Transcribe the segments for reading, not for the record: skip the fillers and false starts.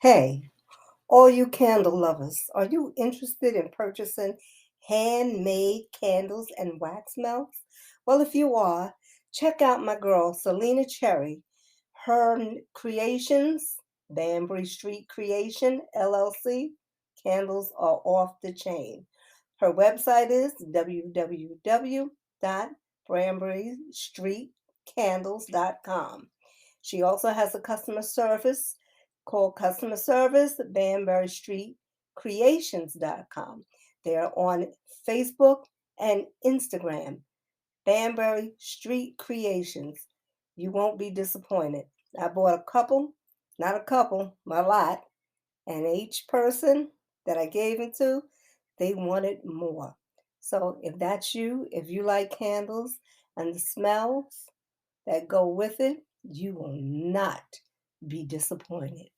Hey, all you candle lovers, are you interested in purchasing handmade candles and wax melts? Well, if you are, check out my girl, Selena Cherry. Her creations, Banbury Street Creation, LLC, candles are off the chain. Her website is www.banburystreetcandles.com. She also has a customer service called Customer Service Banbury Street Creations.com. They're on Facebook and Instagram. Banbury Street Creations. You won't be disappointed. I bought not a couple, a lot, and each person that I gave it to, they wanted more. So if that's you, if you like candles and the smells that go with it, you will not be disappointed.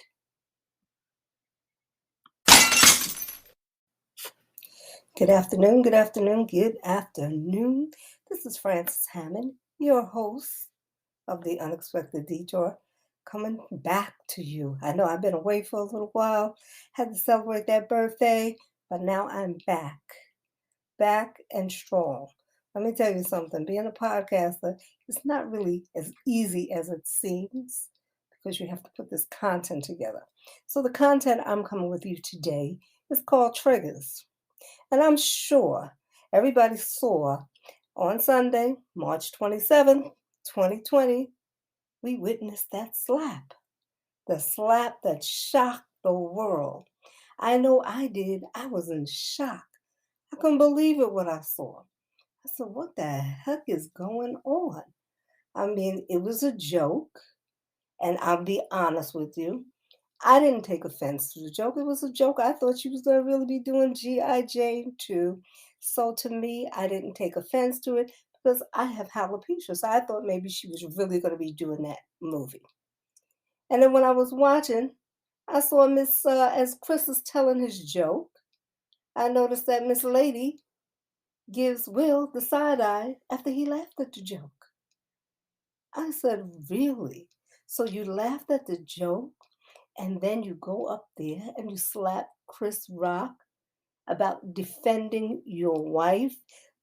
Good afternoon, good afternoon, good afternoon. This is Frances Hammond, your host of the Unexpected Detour, coming back to you. I know I've been away for a little while, had to celebrate that birthday, but now I'm back and strong. Let me tell you something, being a podcaster is not really as easy as it seems because you have to put this content together. So the content I'm coming with you today is called Triggers. And I'm sure everybody saw on Sunday, March 27th, 2020, we witnessed that slap. The slap that shocked the world. I know I did. I was in shock. I couldn't believe it what I saw. I said, what the heck is going on? I mean, it was a joke. And I'll be honest with you. I didn't take offense to the joke. It was a joke. I thought she was going to really be doing G.I. Jane too. So to me, I didn't take offense to it because I have alopecia. So I thought maybe she was really going to be doing that movie. And then when I was watching, I saw as Chris is telling his joke, I noticed that Miss Lady gives Will the side eye after he laughed at the joke. I said, really? So you laughed at the joke? And then you go up there and you slap Chris Rock about defending your wife,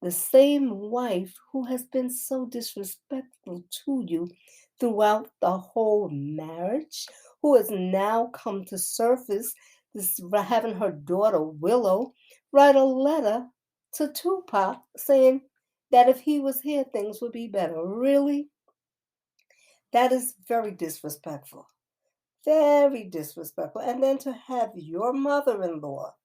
the same wife who has been so disrespectful to you throughout the whole marriage, who has now come to surface, having her daughter Willow write a letter to Tupac saying that if he was here, things would be better. Really? That is very disrespectful. Very disrespectful. And then to have your mother-in-law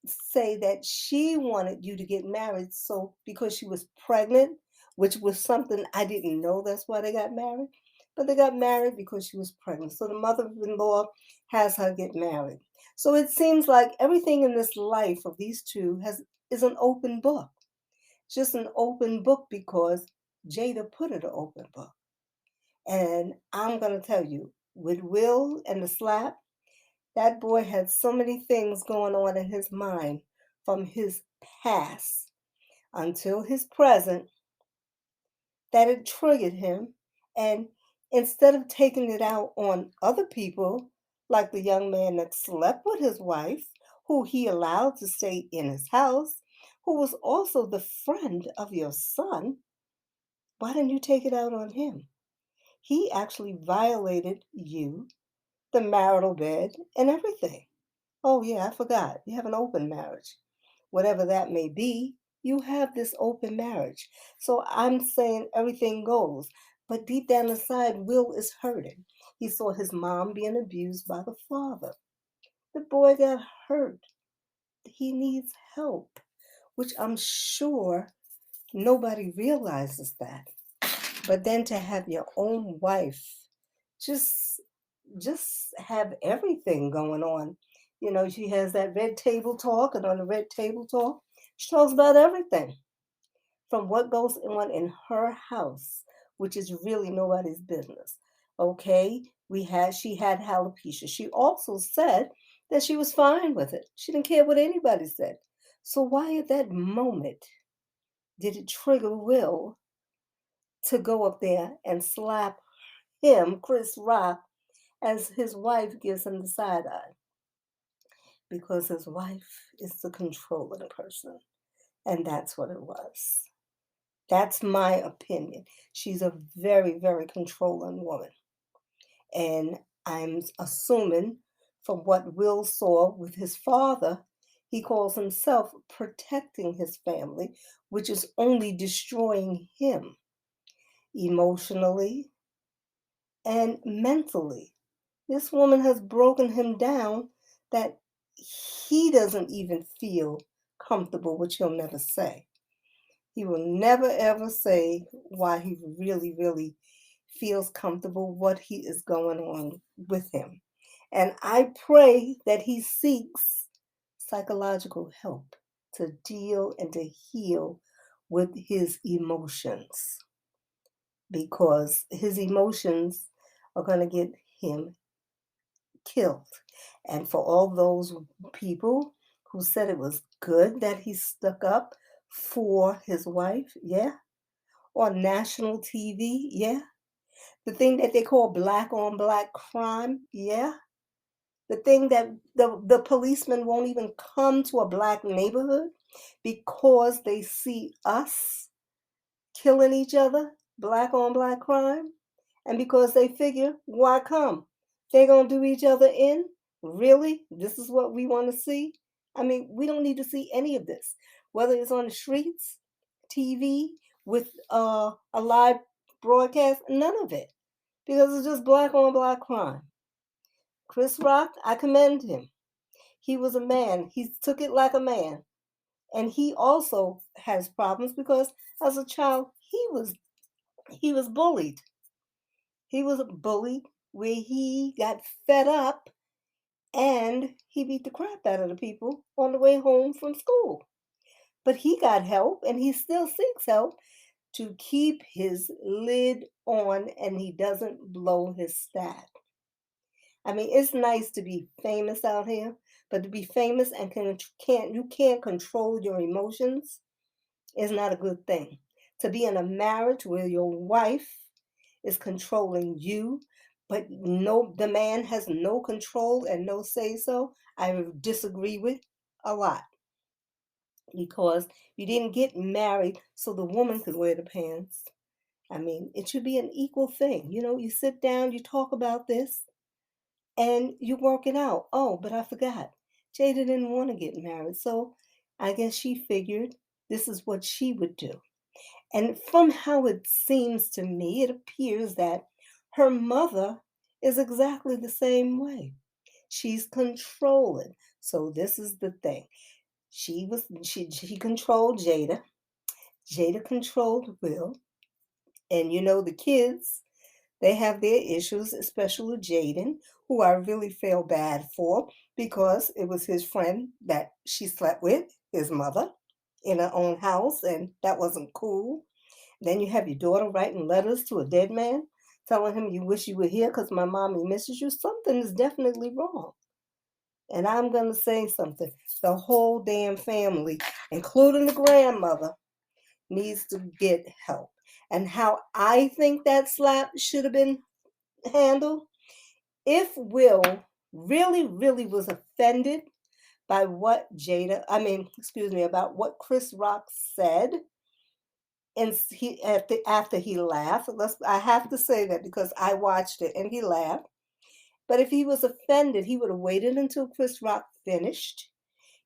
say that she wanted you to get married so because she was pregnant, which was something I didn't know that's why they got married. But they got married because she was pregnant. So the mother-in-law has her get married. So it seems like everything in this life of these two is an open book. It's just an open book because Jada put it an open book. And I'm going to tell you, with Will and the slap, that boy had so many things going on in his mind from his past until his present that it triggered him. And instead of taking it out on other people, like the young man that slept with his wife, who he allowed to stay in his house, who was also the friend of your son, why didn't you take it out on him? He actually violated you, the marital bed, and everything. Oh, yeah, I forgot. You have an open marriage. Whatever that may be, you have this open marriage. So I'm saying everything goes. But deep down inside, Will is hurting. He saw his mom being abused by the father. The boy got hurt. He needs help, which I'm sure nobody realizes that. But then to have your own wife just have everything going on. You know, she has that red table talk, and on the red table talk, she talks about everything from what goes on in her house, which is really nobody's business. Okay, she had alopecia. She also said that she was fine with it. She didn't care what anybody said. So why at that moment did it trigger Will to go up there and slap him, Chris Rock, as his wife gives him the side eye? Because his wife is the controlling person. And that's what it was. That's my opinion. She's a very, very controlling woman. And I'm assuming from what Will saw with his father, he calls himself protecting his family, which is only destroying him emotionally and mentally. This woman has broken him down that he doesn't even feel comfortable, which he'll never say. He will never ever say why he really, really feels comfortable, what he is going on with him. And I pray that he seeks psychological help to deal and to heal with his emotions, because his emotions are going to get him killed. And for all those people who said it was good that he stuck up for his wife, yeah, on national TV, yeah, the thing that they call black on black crime, yeah, the thing that the policemen won't even come to a black neighborhood because they see us killing each other, black on black crime, and because they figure, why come? They're going to do each other in? Really? This is what we want to see? I mean, we don't need to see any of this, whether it's on the streets, TV, with a live broadcast, none of it, because it's just black on black crime. Chris Rock, I commend him. He was a man. He took it like a man. And he also has problems because as a child, he was bullied. He was bullied where he got fed up and he beat the crap out of the people on the way home from school. But he got help and he still seeks help to keep his lid on and he doesn't blow his stack. I mean, it's nice to be famous out here, but to be famous and you can't control your emotions is not a good thing. To be in a marriage where your wife is controlling you, but the man has no control and no say so, I disagree with a lot, because you didn't get married so the woman could wear the pants. I mean, it should be an equal thing. You know, you sit down, you talk about this, and you work it out. Oh, but I forgot. Jada didn't want to get married, so I guess she figured this is what she would do. And from how it seems to me, it appears that her mother is exactly the same way. She's controlling. So this is the thing. She controlled Jada. Jada controlled Will. And you know the kids, they have their issues, especially Jaden, who I really feel bad for because it was his friend that she slept with, his mother, in her own house, and that wasn't cool. Then you have your daughter writing letters to a dead man, telling him you wish you were here because my mommy misses you. Something is definitely wrong. And I'm going to say something. The whole damn family, including the grandmother, needs to get help. And how I think that slap should have been handled, if Will really, really was offended by what about what Chris Rock said, and after he laughed, I have to say that because I watched it and he laughed. But if he was offended, he would have waited until Chris Rock finished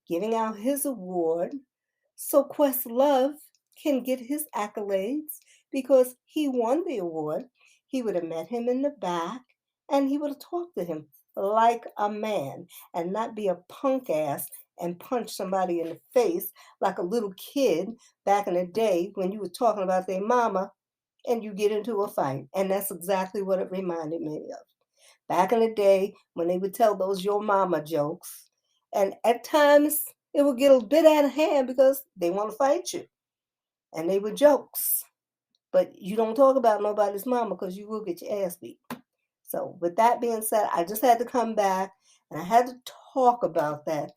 giving out his award so Questlove can get his accolades because he won the award. He would have met him in the back and he would have talked to him like a man and not be a punk ass and punch somebody in the face like a little kid back in the day when you were talking about their mama and you get into a fight. And that's exactly what it reminded me of. Back in the day when they would tell those your mama jokes. And at times it would get a bit out of hand because they want to fight you. And they were jokes. But you don't talk about nobody's mama because you will get your ass beat. So with that being said, I just had to come back and I had to talk about that.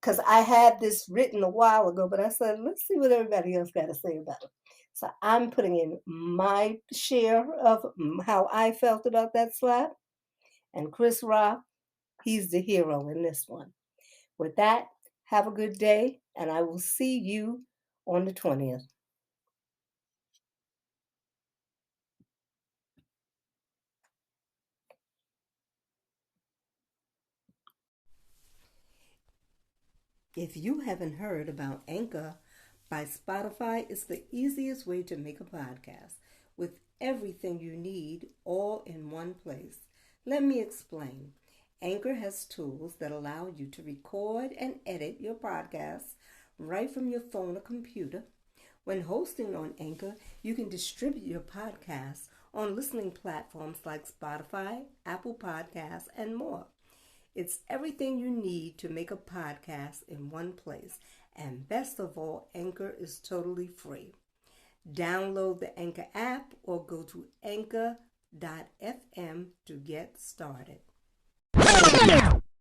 because I had this written a while ago, but I said, let's see what everybody else got to say about it. So I'm putting in my share of how I felt about that slap. And Chris Rock, he's the hero in this one. With that, have a good day, and I will see you on the 20th. If you haven't heard about Anchor by Spotify, it's the easiest way to make a podcast with everything you need all in one place. Let me explain. Anchor has tools that allow you to record and edit your podcasts right from your phone or computer. When hosting on Anchor, you can distribute your podcasts on listening platforms like Spotify, Apple Podcasts, and more. It's everything you need to make a podcast in one place. And best of all, Anchor is totally free. Download the Anchor app or go to anchor.fm to get started.